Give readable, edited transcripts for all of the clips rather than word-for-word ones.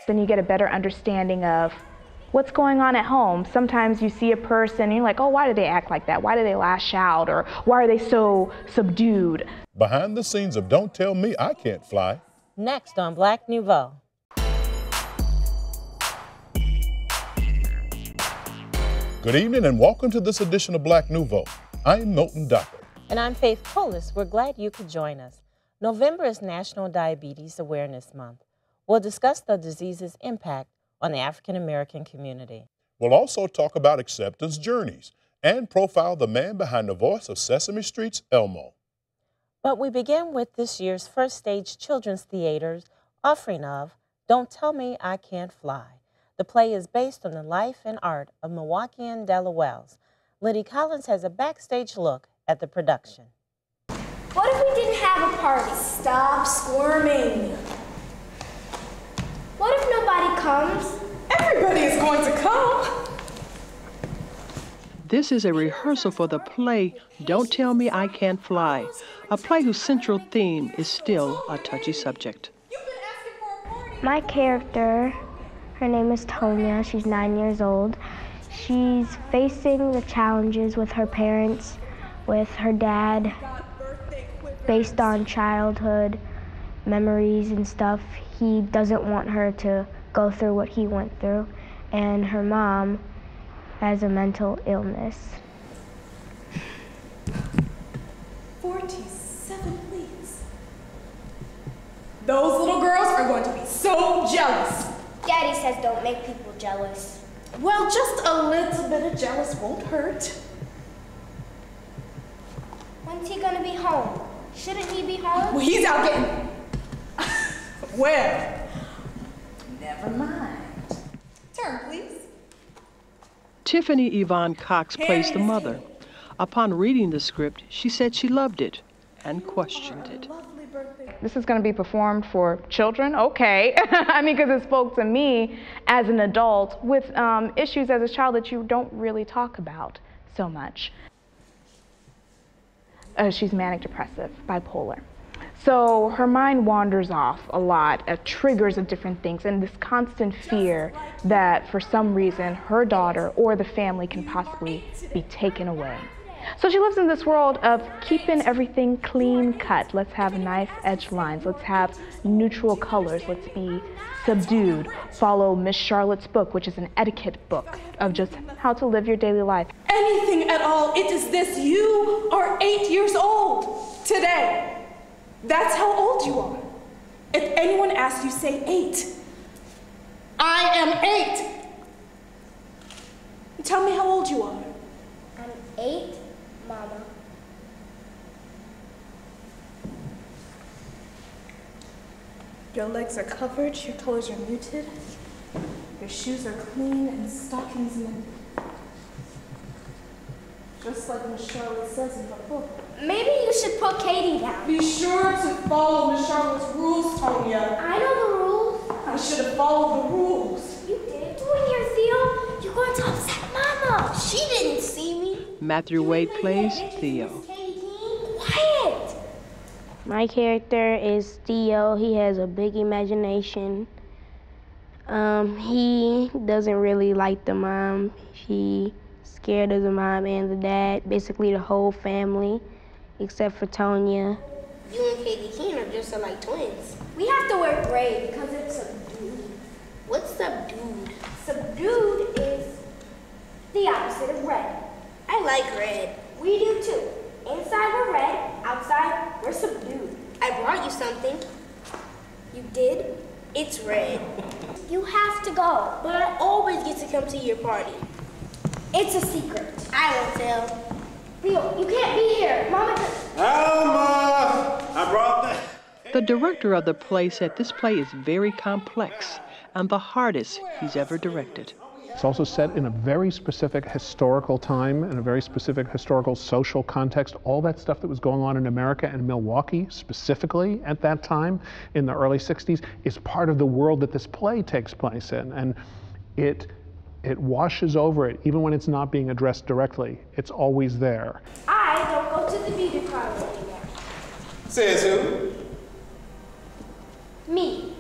then you get a better understanding of what's going on at home. Sometimes you see a person and you're like, oh, why do they act like that? Why do they lash out? Or why are they so subdued? Behind the scenes of Don't Tell Me I Can't Fly. Next on Black Nouveau. Good evening and welcome to this edition of Black Nouveau. I'm Milton, Dockery. And I'm Faithe. We're glad you could join us. November is National Diabetes Awareness Month. We'll discuss the disease's impact on the African American community. We'll also talk about acceptance journeys and profile the man behind the voice of Sesame Street's Elmo. But we begin with this year's First Stage Children's Theater's offering of Don't Tell Me I Can't Fly. The play is based on the life and art of Milwaukeean Della Wells. Liddy Collins has a backstage look at the production. What if we didn't have a party? Stop squirming. What if nobody comes? Everybody is going to come. This is a rehearsal for the play Don't Tell Me I Can't Fly, a play whose central theme is still a touchy subject. My character, her name is Tonya. She's 9 years old. She's facing the challenges with her parents, with her dad, based on childhood memories and stuff. He doesn't want her to go through what he went through, and her mom has a mental illness. 47, please. Those little girls are going to be so jealous. Daddy says don't make people jealous. Well, just a little bit of jealous won't hurt. When's he gonna be home? Shouldn't he be home? Well, he's out getting... Well, never mind. Turn, please. Tiffany Yvonne Cox plays the mother. Upon reading the script, she said she loved it and questioned it. This is going to be performed for children? Okay. I mean, because it spoke to me as an adult with issues as a child that you don't really talk about so much. She's manic depressive, bipolar. So her mind wanders off a lot, triggers of different things, and this constant fear that for some reason her daughter or the family can possibly be taken away. So she lives in this world of keeping everything clean cut. Let's have nice edge lines. Let's have neutral colors. Let's be subdued. Follow Miss Charlotte's book, which is an etiquette book of just how to live your daily life. Anything at all. It is this. You are 8 years old today. That's how old you are. If anyone asks you, say 8. I am 8. Tell me how old you are. I'm 8, Mama. Your legs are covered, your colors are muted, your shoes are clean, and stockings mended. Just like Miss Charlotte says in her book. Maybe you should put Katie down. Be sure to follow Miss Charlotte's rules, Tonya. I know the rules. I should have followed the rules. You did. Doing here, Theo. You're going to upset Mama. She didn't see me. Matthew Wade plays Theo. Quiet. My character is Theo. He has a big imagination. He doesn't really like the mom. He's scared of the mom and the dad, basically the whole family, except for Tonya. You and Katie Keene are just like twins. We have to wear gray because it's subdued. What's subdued? Subdued is the opposite of red. I like red. We do too. Inside we're red, outside we're subdued. I brought you something. You did? It's red. You have to go. But I always get to come to your party. It's a secret. I won't tell. Theo, you can't be here. Mama just... Elmo! I brought that. The director of the play said this play is very complex and the hardest he's ever directed. It's also set in a very specific historical time and a very specific historical social context. All that stuff that was going on in America and Milwaukee specifically at that time in the early 60s is part of the world that this play takes place in. And it washes over it, even when it's not being addressed directly. It's always there. I don't go to the beauty parlor anymore. Says who? Me.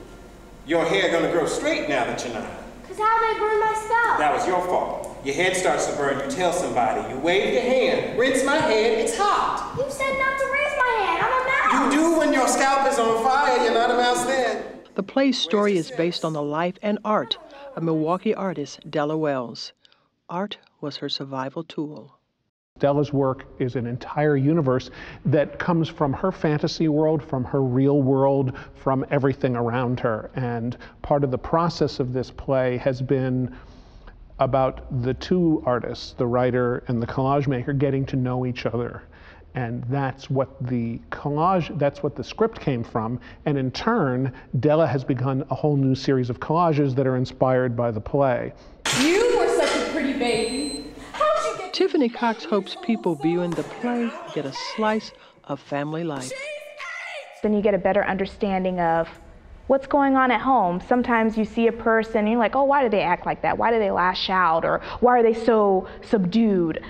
Your hair gonna grow straight now that you're not. Cause how they burn my scalp? That was your fault. Your head starts to burn, you tell somebody, you wave your hand, rinse my head, it's hot. You said not to raise my hand, I'm a mouse. You do when your scalp is on fire, you're not a mouse then. The play's story is based on the life and art of Milwaukee artist Della Wells. Art was her survival tool. Della's work is an entire universe that comes from her fantasy world, from her real world, from everything around her. And part of the process of this play has been about the two artists, the writer and the collage maker, getting to know each other. And that's what the script came from. And in turn, Della has begun a whole new series of collages that are inspired by the play. You were such a pretty baby. How'd you get... Tiffany Cox hopes people viewing the play get a slice of family life. Then you get a better understanding of what's going on at home. Sometimes you see a person and you're like, oh, why do they act like that? Why do they lash out? Or why are they so subdued?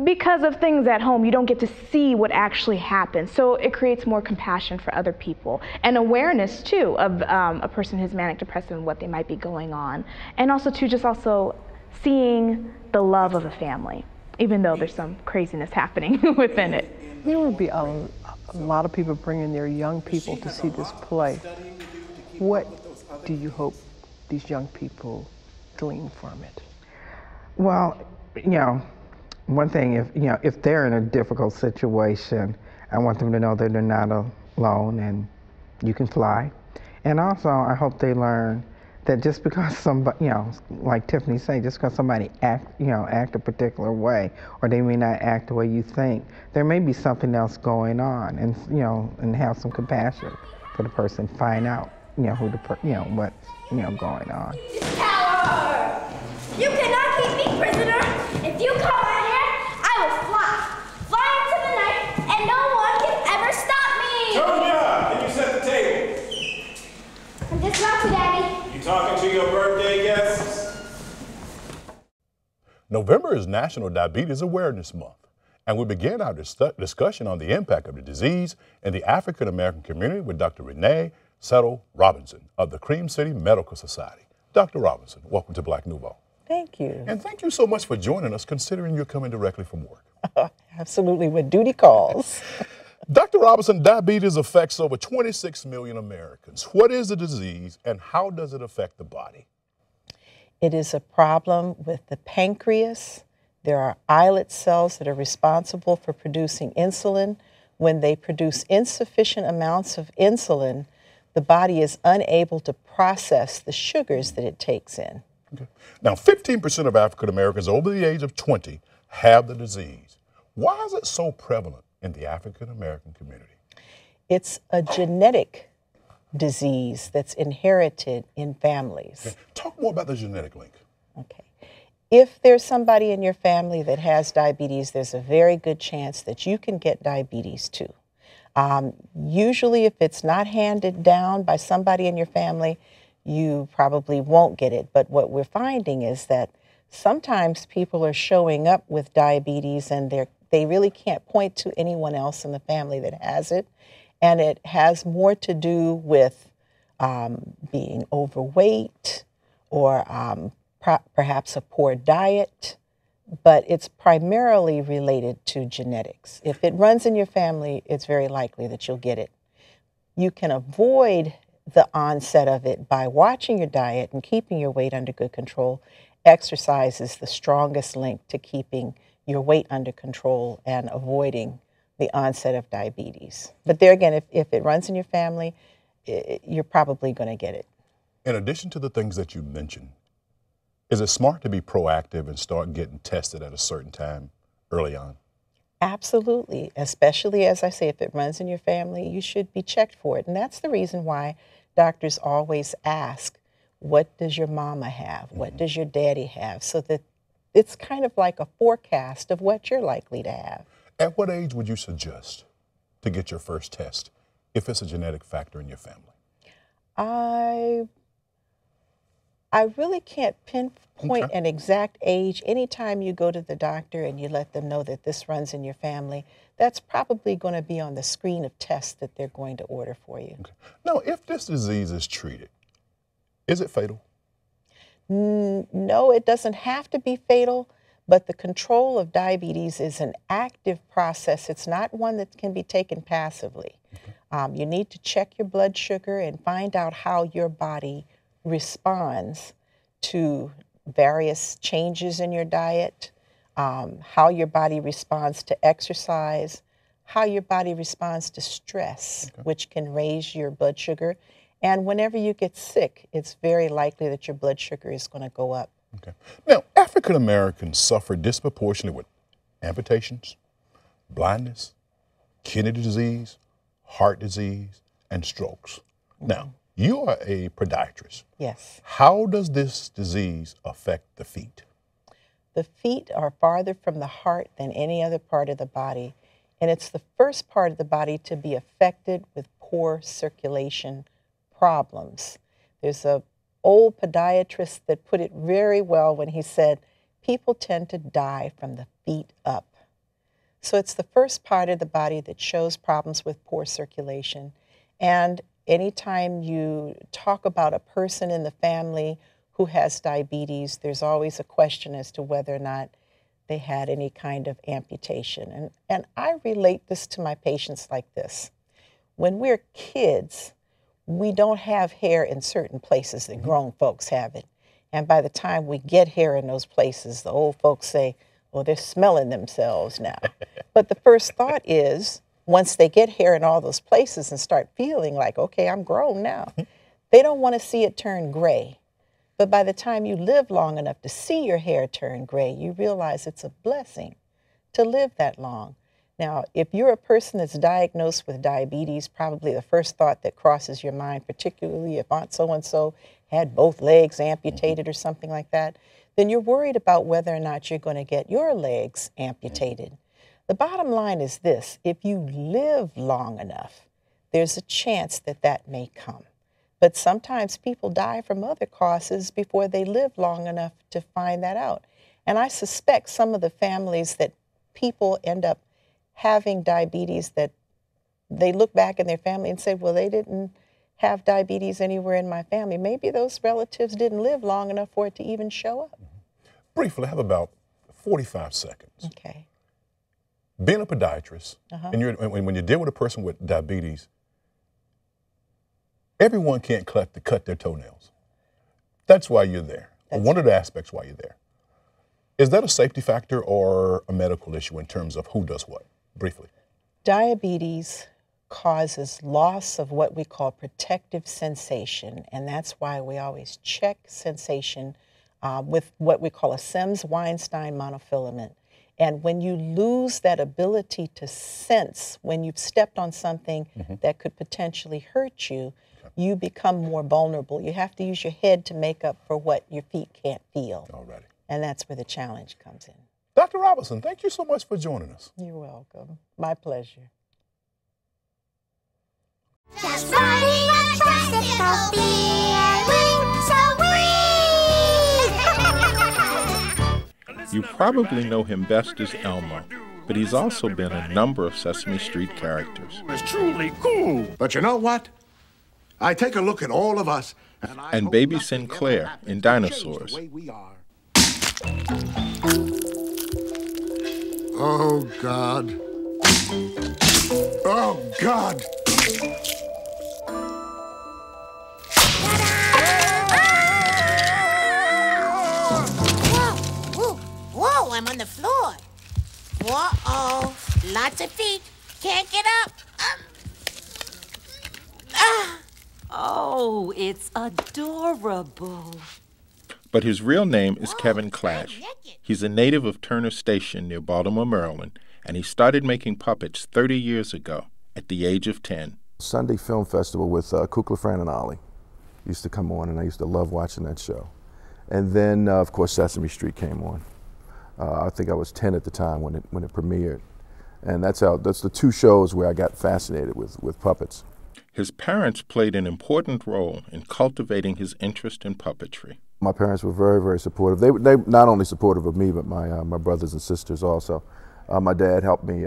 Because of things at home, you don't get to see what actually happens. So it creates more compassion for other people and awareness too of a person who's manic depressive and what they might be going on. And also too, just also seeing the love of a family, even though there's some craziness happening within it. There will be a lot of people bringing their young people to see this play. What do you hope these young people glean from it? Well, you know, one thing, if they're in a difficult situation, I want them to know that they're not alone and you can fly. And also, I hope they learn that just because somebody, like Tiffany said, just because somebody act a particular way, or they may not act the way you think, there may be something else going on, and and have some compassion for the person, find out, what's going on. Coward! You cannot keep me prisoner. If you come out here, I will fly into the night, and no one can ever stop me. Tonya, can you set the table? I'm just lucky, Daddy. You talking to your birthday guests? November is National Diabetes Awareness Month, and we begin our discussion on the impact of the disease in the African American community with Dr. Renee Settle Robinson of the Cream City Medical Society. Dr. Robinson, welcome to Black Nouveau. Thank you. And thank you so much for joining us, considering you're coming directly from work. Absolutely, when duty calls. Dr. Robinson, diabetes affects over 26 million Americans. What is the disease and how does it affect the body? It is a problem with the pancreas. There are islet cells that are responsible for producing insulin. When they produce insufficient amounts of insulin, the body is unable to process the sugars that it takes in. Okay. Now, 15% of African Americans over the age of 20 have the disease. Why is it so prevalent in the African American community? It's a genetic disease that's inherited in families. Okay. Talk more about the genetic link. Okay. If there's somebody in your family that has diabetes, there's a very good chance that you can get diabetes too. Usually, if it's not handed down by somebody in your family, you probably won't get it. But what we're finding is that sometimes people are showing up with diabetes and they really can't point to anyone else in the family that has it. And it has more to do with being overweight or perhaps a poor diet, but it's primarily related to genetics. If it runs in your family, it's very likely that you'll get it. You can avoid the onset of it by watching your diet and keeping your weight under good control. Exercise is the strongest link to keeping your weight under control and avoiding the onset of diabetes. But there again, if it runs in your family, you're probably going to get it. In addition to the things that you mentioned, is it smart to be proactive and start getting tested at a certain time early on? Absolutely, especially, as I say, if it runs in your family, you should be checked for it. And that's the reason why doctors always ask, what does your mama have? What does your daddy have? So that it's kind of like a forecast of what you're likely to have. At what age would you suggest to get your first test if it's a genetic factor in your family? I really can't pinpoint an exact age. Anytime you go to the doctor and you let them know that this runs in your family, that's probably going to be on the screen of tests that they're going to order for you. Okay. Now, if this disease is treated, Is it fatal? No, it doesn't have to be fatal, but the control of diabetes is an active process. It's not one that can be taken passively. You need to check your blood sugar and find out how your body responds to various changes in your diet, how your body responds to exercise, how your body responds to stress, which can raise your blood sugar. And whenever you get sick, it's very likely that your blood sugar is going to go up. Okay. Now, African Americans suffer disproportionately with amputations, blindness, kidney disease, heart disease, and strokes. Now, you are a podiatrist. Yes. How does this disease affect the feet? The feet are farther from the heart than any other part of the body, and it's the first part of the body to be affected with poor circulation problems. There's an old podiatrist that put it very well when he said, people tend to die from the feet up. So it's the first part of the body that shows problems with poor circulation. And anytime you talk about a person in the family who has diabetes, there's always a question as to whether or not they had any kind of amputation. And I relate this to my patients like this. When we're kids, we don't have hair in certain places that grown folks have it. And by the time we get hair in those places, the old folks say, well, they're smelling themselves now. But the first thought is, once they get hair in all those places and start feeling like, okay, I'm grown now, they don't want to see it turn gray. But by the time you live long enough to see your hair turn gray, you realize it's a blessing to live that long. Now, if you're a person that's diagnosed with diabetes, probably the first thought that crosses your mind, particularly if Aunt so-and-so had both legs amputated or something like that, then you're worried about whether or not you're going to get your legs amputated. The bottom line is this: if you live long enough, there's a chance that that may come. But sometimes people die from other causes before they live long enough to find that out. And I suspect some of the families that people end up having diabetes, that they look back in their family and say, well, they didn't have diabetes anywhere in my family. Maybe those relatives didn't live long enough for it to even show up. Briefly, I have about 45 seconds. Okay. Being a podiatrist, and when you deal with a person with diabetes, everyone can't cut their toenails. That's why you're there. One of the aspects why you're there. Is that a safety factor or a medical issue in terms of who does what? Briefly. Diabetes causes loss of what we call protective sensation, and that's why we always check sensation with what we call a Sims-Weinstein monofilament. And when you lose that ability to sense when you've stepped on something that could potentially hurt you, you become more vulnerable. You have to use your head to make up for what your feet can't feel. Alrighty. And that's where the challenge comes in. Dr. Robinson, thank you so much for joining us. You're welcome. My pleasure. Just riding a tricycle, feeling so free. You probably know him best as Elmo, but he's also been a number of Sesame Street characters. It's truly cool. But you know what? I take a look at all of us, and Baby Sinclair in Dinosaurs. Oh, God. Oh, God. Whoa, I'm on the floor. Whoa-oh, lots of feet. Can't get up. Oh, it's adorable. But his real name is Kevin Clash. He's a native of Turner Station near Baltimore, Maryland, and he started making puppets 30 years ago at the age of 10. Sunday Film Festival with Kukla, Fran, and Ollie used to come on, and I used to love watching that show. And then, of course, Sesame Street came on. I think I was 10 at the time when it premiered. And that's the two shows where I got fascinated with puppets. His parents played an important role in cultivating his interest in puppetry. My parents were very, very supportive. They not only supportive of me, but my brothers and sisters also. My dad helped me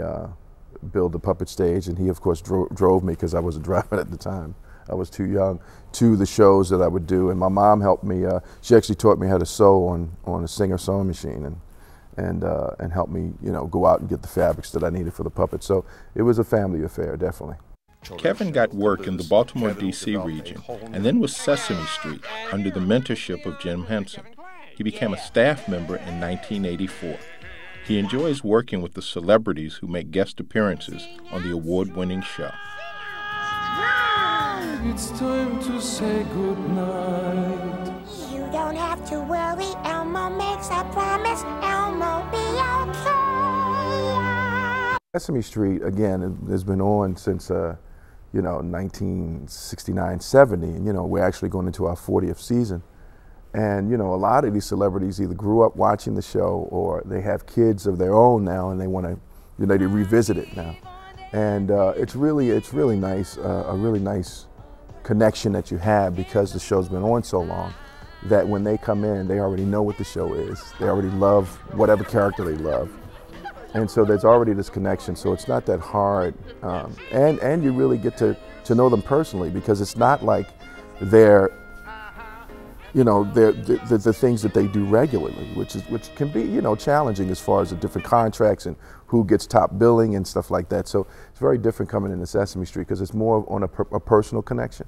build the puppet stage, and he, of course, drove me because I wasn't driving at the time. I was too young, to the shows that I would do. And my mom helped me. She actually taught me how to sew on a Singer sewing machine, and helped me, go out and get the fabrics that I needed for the puppet. So it was a family affair, definitely. Kevin got work in the Baltimore, D.C. region, and then with Sesame Street under the mentorship of Jim Henson. He became a staff member in 1984. He enjoys working with the celebrities who make guest appearances on the award-winning show. It's time to say goodnight. You don't have to worry, Elmo makes a promise, Elmo be okay. Sesame Street, again, has been on since 1969, 70, and we're actually going into our 40th season. And a lot of these celebrities either grew up watching the show or they have kids of their own now and they want to, they revisit it now. And it's really nice, a really nice connection that you have because the show's been on so long that when they come in, they already know what the show is. They already love whatever character they love. And so there's already this connection, so it's not that hard. And you really get to know them personally because it's not like they're, the things that they do regularly, which can be, challenging as far as the different contracts and who gets top billing and stuff like that. So it's very different coming into Sesame Street because it's more on a personal connection.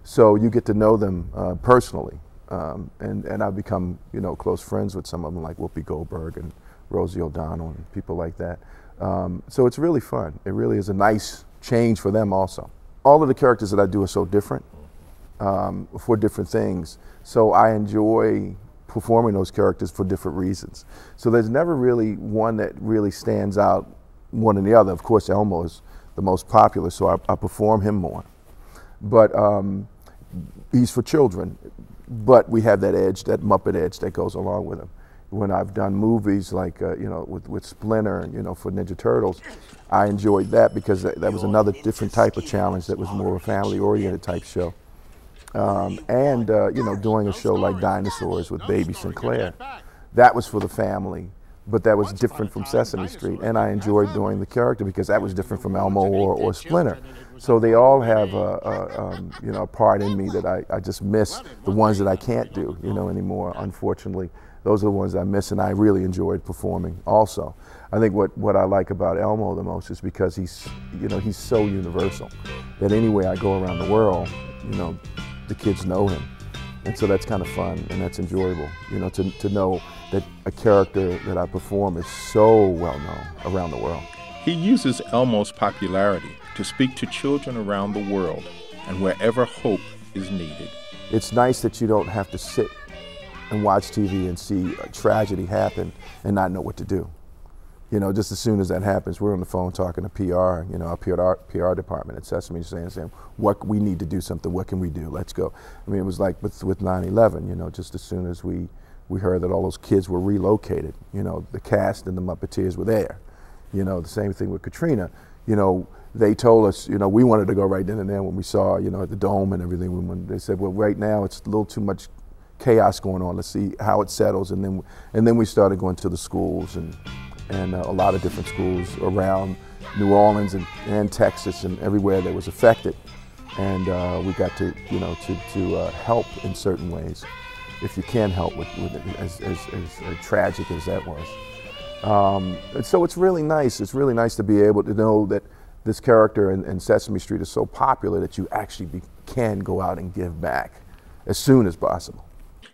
So you get to know them personally. And I've become, close friends with some of them like Whoopi Goldberg and Rosie O'Donnell and people like that. So it's really fun. It really is a nice change for them also. All of the characters that I do are so different for different things. So I enjoy performing those characters for different reasons. So there's never really one that really stands out more than the other. Of course, Elmo is the most popular, so I perform him more. But he's for children, but we have that edge, that Muppet edge that goes along with him. When I've done movies like, with Splinter, for Ninja Turtles, I enjoyed that because that was another different type of challenge that was more of a family-oriented type show. Doing a show like Dinosaurs with Baby Sinclair, that was for the family, but that was different from Sesame Street, and I enjoyed doing the character because that was different from Elmo or Splinter. So they all have a part in me that I just miss, the ones that I can't do, anymore, unfortunately. Those are the ones I miss, and I really enjoyed performing also. I think what I like about Elmo the most is because he's so universal that anywhere I go around the world, the kids know him. And so that's kind of fun and that's enjoyable, to know that a character that I perform is so well known around the world. He uses Elmo's popularity to speak to children around the world and wherever hope is needed. It's nice that you don't have to sit and watch TV and see a tragedy happen and not know what to do. Just as soon as that happens, we're on the phone talking to PR, our PR department at Sesame, saying, what we need to do something, what can we do, let's go. I mean, it was like with 9/11, just as soon as we heard that all those kids were relocated, the cast and the Muppeteers were there. The same thing with Katrina, they told us, we wanted to go right then and there when we saw, at the Dome and everything, when they said, well, right now it's a little too much chaos going on, let's see how it settles, and then we started going to the schools and a lot of different schools around New Orleans and Texas and everywhere that was affected, and we got to help in certain ways, if you can help with it, as tragic as that was. And so it's really nice. It's really nice to be able to know that this character in Sesame Street is so popular that you actually can go out and give back as soon as possible.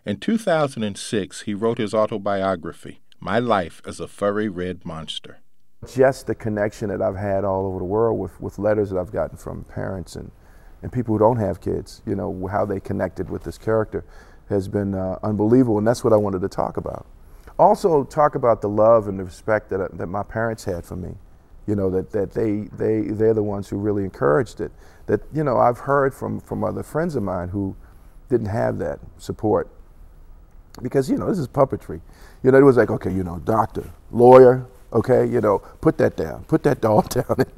In 2006, he wrote his autobiography, My Life as a Furry Red Monster. Just the connection that I've had all over the world with letters that I've gotten from parents and people who don't have kids, how they connected with this character has been unbelievable, and that's what I wanted to talk about. Also talk about the love and the respect that my parents had for me, that they're the ones who really encouraged it. That, I've heard from other friends of mine who didn't have that support. Because, this is puppetry. It was like, okay, doctor, lawyer, okay, put that down, put that doll down, and,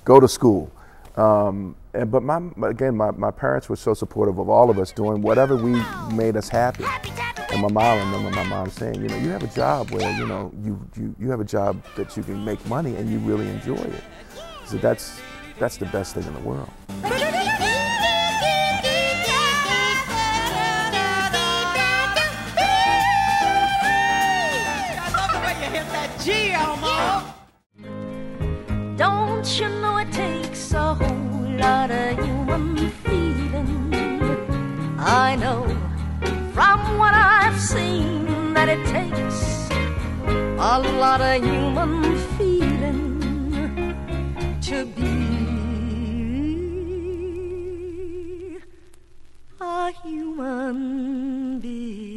go to school. But my parents were so supportive of all of us doing whatever made us happy. And my mom, I remember my mom saying, you have a job where, you have a job that you can make money and you really enjoy it. So that's the best thing in the world. Gee, Elmo! Don't you know it takes a whole lot of human feeling? I know from what I've seen that it takes a lot of human feeling to be a human being.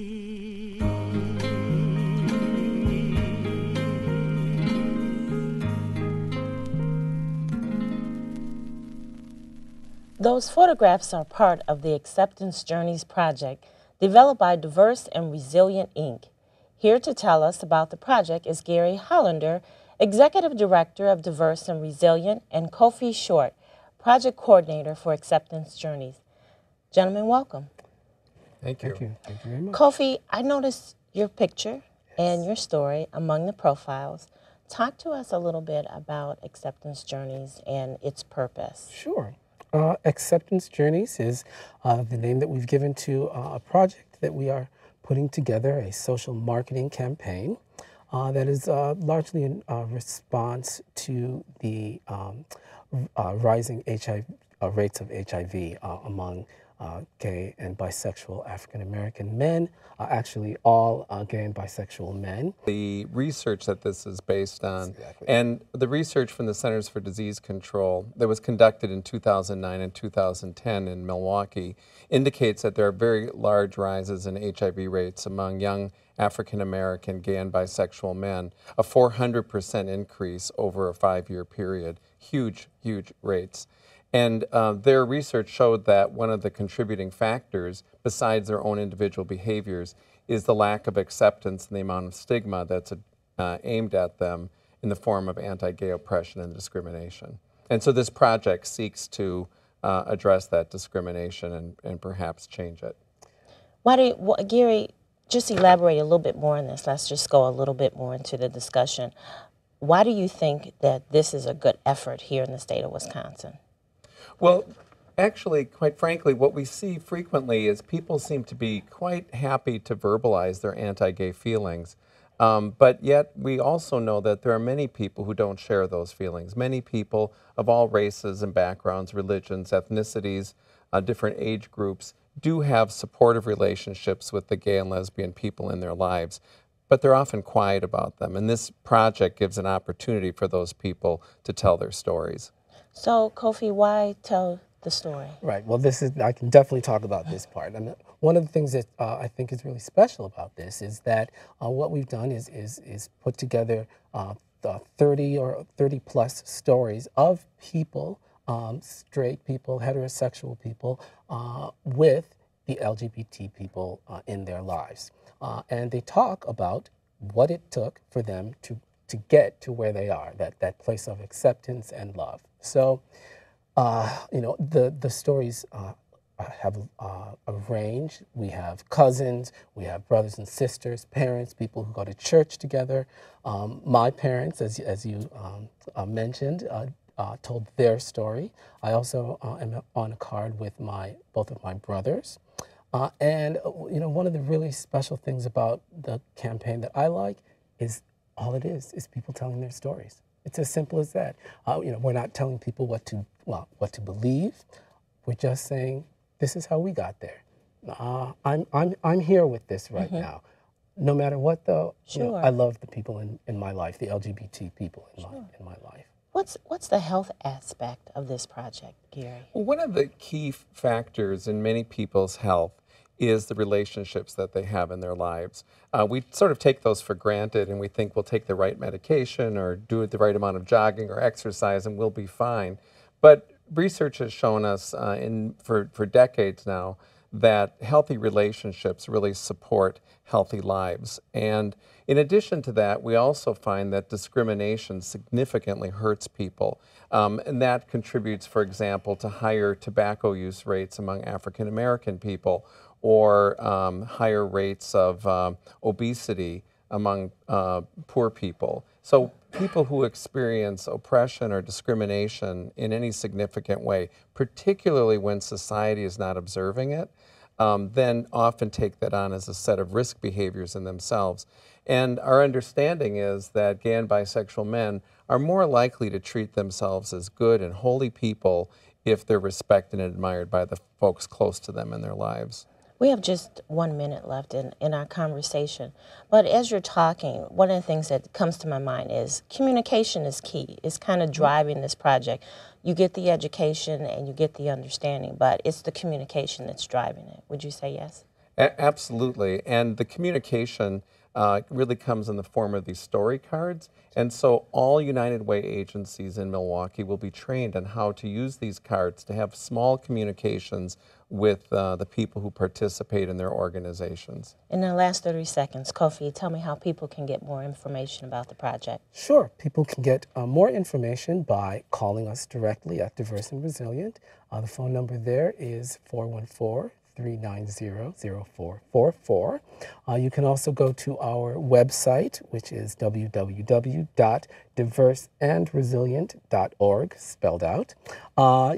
Those photographs are part of the Acceptance Journeys project developed by Diverse and Resilient Inc. Here to tell us about the project is Gary Hollander, Executive Director of Diverse and Resilient, and Kofi Short, Project Coordinator for Acceptance Journeys. Gentlemen, welcome. Thank you. Thank you very much. Kofi, I noticed your picture and your story among the profiles. Talk to us a little bit about Acceptance Journeys and its purpose. Sure. Acceptance Journeys is the name that we've given to a project that we are putting together, a social marketing campaign that is largely in response to the rising HIV rates of HIV among gay and bisexual African American men, actually all gay and bisexual men. The research that this is based on, and the research from the Centers for Disease Control that was conducted in 2009 and 2010 in Milwaukee indicates that there are very large rises in HIV rates among young African American gay and bisexual men, a 400% increase over a 5-year period, huge, huge rates. And their research showed that one of the contributing factors, besides their own individual behaviors, is the lack of acceptance and the amount of stigma that's aimed at them in the form of anti-gay oppression and discrimination. And so this project seeks to address that discrimination and perhaps change it. Gary, just elaborate a little bit more on this. Let's just go a little bit more into the discussion. Why do you think that this is a good effort here in the state of Wisconsin? Well, actually, quite frankly, what we see frequently is people seem to be quite happy to verbalize their anti-gay feelings, but yet we also know that there are many people who don't share those feelings. Many people of all races and backgrounds, religions, ethnicities, different age groups do have supportive relationships with the gay and lesbian people in their lives, but they're often quiet about them. And this project gives an opportunity for those people to tell their stories. So, Kofi, why tell the story? Right. Well, I can definitely talk about this part. I mean, one of the things that I think is really special about this is that what we've done is put together 30 or 30 plus stories of people, straight people, heterosexual people, with the LGBT people in their lives. And they talk about what it took for them to get to where they are, that place of acceptance and love. So, you know, the stories have a range. We have cousins, we have brothers and sisters, parents, people who go to church together. My parents, as you mentioned, told their story. I also am on a card with both of my brothers. And you know, one of the really special things about the campaign that I like is all it is people telling their stories. It's as simple as that. You know, we're not telling people what to believe. We're just saying, this is how we got there. I'm here with this right now. No matter what, though, you know, I love the people in my life, the LGBT people in my life. What's the health aspect of this project, Gary? Well, one of the key factors in many people's health is the relationships that they have in their lives. We sort of take those for granted, and we think we'll take the right medication or do the right amount of jogging or exercise and we'll be fine. But research has shown us for decades now that healthy relationships really support healthy lives. And in addition to that, we also find that discrimination significantly hurts people. And that contributes, for example, to higher tobacco use rates among African American people, or higher rates of obesity among poor people. So people who experience oppression or discrimination in any significant way, particularly when society is not observing it, then often take that on as a set of risk behaviors in themselves. And our understanding is that gay and bisexual men are more likely to treat themselves as good and holy people if they're respected and admired by the folks close to them in their lives. We have just 1 minute left in our conversation, but as you're talking, one of the things that comes to my mind is communication is key. It's kind of driving this project. You get the education and you get the understanding, but it's the communication that's driving it. Would you say yes? Absolutely, and the communication really comes in the form of these story cards. And so all United Way agencies in Milwaukee will be trained on how to use these cards to have small communications with the people who participate in their organizations. In the last 30 seconds, Kofi, tell me how people can get more information about the project. Sure, people can get more information by calling us directly at Diverse and Resilient. The phone number there is 414-390-0444. You can also go to our website, which is www.diverseandresilient.org, spelled out.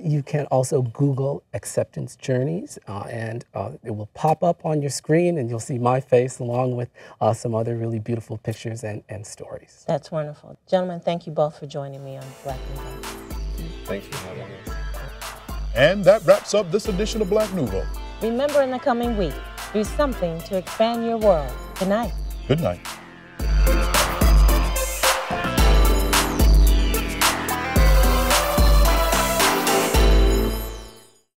You can also Google Acceptance Journeys, and it will pop up on your screen, and you'll see my face along with some other really beautiful pictures and stories. That's wonderful. Gentlemen, thank you both for joining me on Black Nouveau. Thank you for having us. And that wraps up this edition of Black Nouveau. Remember, in the coming week, do something to expand your world. Good night. Good night.